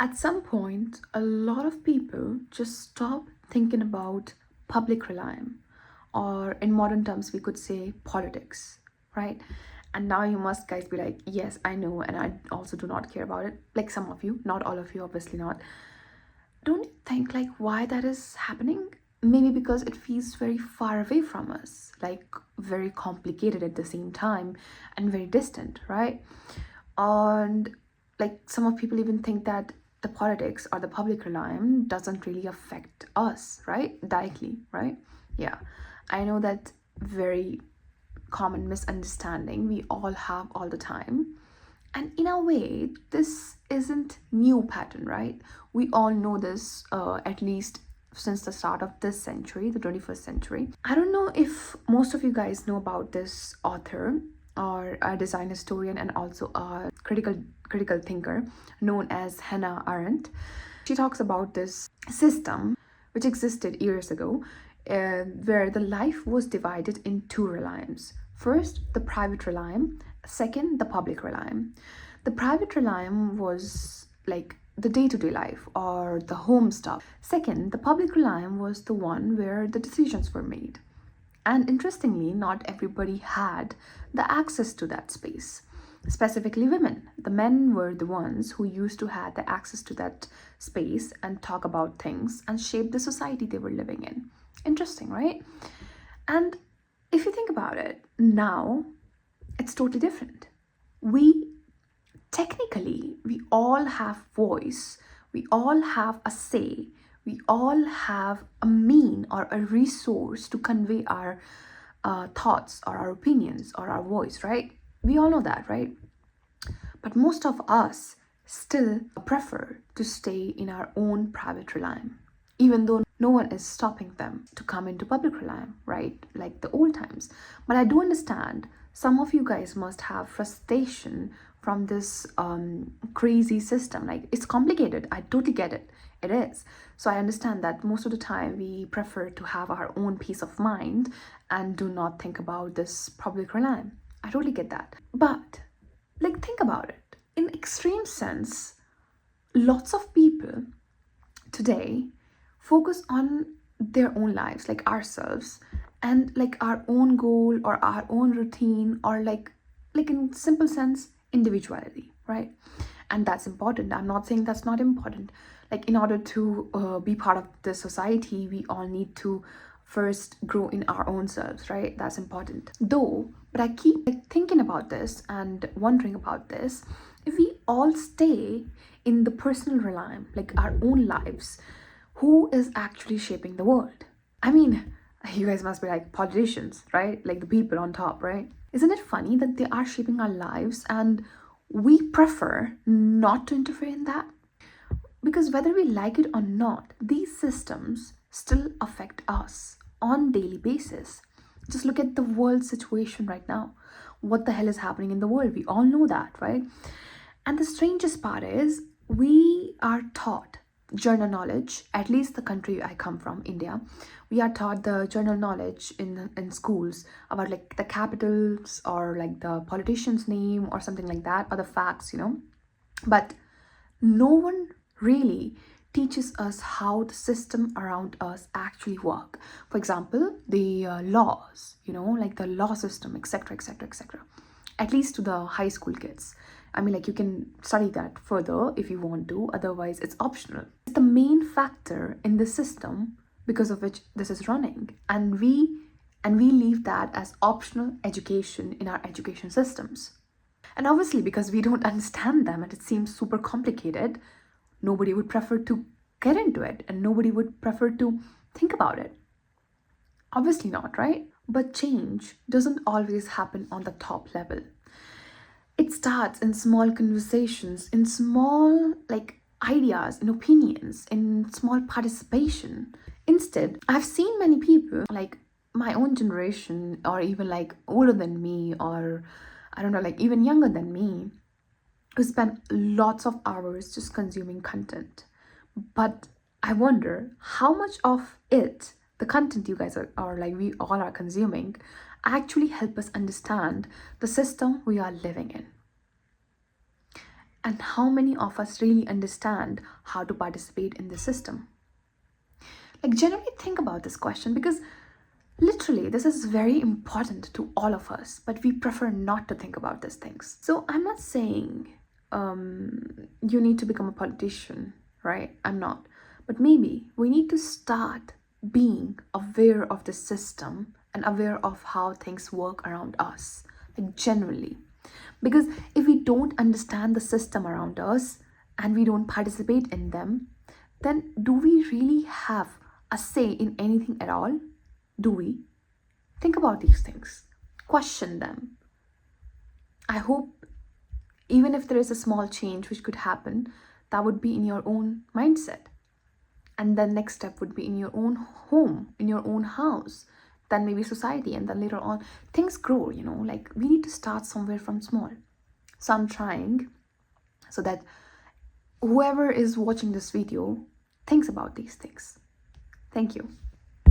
At some point, a lot of people just stop thinking about public realm, or in modern terms, we could say politics, right? And now you must guys be like, yes, I know, and I also do not care about it. Like some of you, not all of you, obviously not. Don't you think like why that is happening? Maybe because it feels very far away from us, like very complicated at the same time and very distant, right? And like some of people even think that the politics or the public realm doesn't really affect us, right? Directly, right? Yeah. I know that very common misunderstanding we all have all the time. And in a way, this isn't new pattern, right? We all know this, at least since the start of this century, the 21st century. I don't know if most of you guys know about this author or a design historian and also a critical thinker known as Hannah Arendt. She talks about this system which existed years ago, where the life was divided in two realms. First, the private realm, second, the public realm. The private realm was like the day-to-day life or the home stuff. Second, the public realm was the one where the decisions were made. And interestingly, not everybody had the access to that space. Specifically women. The men were the ones who used to have the access to that space and talk about things and shape the society they were living in. Interesting, right? And if you think about it, now it's totally different. We technically we all have voice, we all have a say, we all have a mean or a resource to convey our thoughts or our opinions or our voice, right? We all know that, right? But most of us still prefer to stay in our own private realm, even though no one is stopping them to come into public realm, right? Like the old times. But I do understand some of you guys must have frustration from this crazy system. Like it's complicated. I totally get it. It is. So I understand that most of the time we prefer to have our own peace of mind and do not think about this public realm. I totally get that. But like think about it. In extreme sense, lots of people today focus on their own lives, like ourselves, and like our own goal or our own routine, or like in simple sense, individuality, right? And that's important. I'm not saying that's not important. Like in order to be part of the society, we all need to first grow in our own selves, right? That's important though. But I keep like thinking about this and wondering about this. If we all stay in the personal realm, like our own lives, who is actually shaping the world? I mean, you guys must be like politicians, right? Like the people on top, right? Isn't it funny that they are shaping our lives and we prefer not to interfere in that? Because whether we like it or not, these systems still affect us on daily basis. Just look at the world situation right now. What the hell is happening in the world? We all know that, right? And the strangest part is we are taught journal knowledge, at least the country I come from, India. We are taught the journal knowledge in schools about like the capitals or like the politician's name or something like that, or the facts, But no one really teaches us how the system around us actually work. For example, the laws, like the law system, etc., etc., etc. At least to the high school kids. I mean, like you can study that further if you want to, otherwise it's optional. It's the main factor in the system because of which this is running, and we leave that as optional education in our education systems. And obviously, because we don't understand them and it seems super complicated, nobody would prefer to get into it and nobody would prefer to think about it. Obviously not, right? But change doesn't always happen on the top level. It starts in small conversations, in small like ideas, in opinions, in small participation. Instead, I've seen many people like my own generation or even like older than me, or I don't know, like even younger than me, who spend lots of hours just consuming content. But I wonder how much of it, the content you guys are like we all are consuming, actually help us understand the system we are living in. And how many of us really understand how to participate in the system? Like, generally think about this question because literally this is very important to all of us, but we prefer not to think about these things. So, I'm not saying you need to become a politician, right? I'm not. But maybe we need to start being aware of the system and aware of how things work around us, like generally. Because if we don't understand the system around us and we don't participate in them, then do we really have a say in anything at all? Do we? Think about these things, question them. I hope even if there is a small change which could happen, that would be in your own mindset. And then next step would be in your own home, in your own house, then maybe society, and then later on things grow, like we need to start somewhere from small. So I'm trying so that whoever is watching this video thinks about these things. Thank you.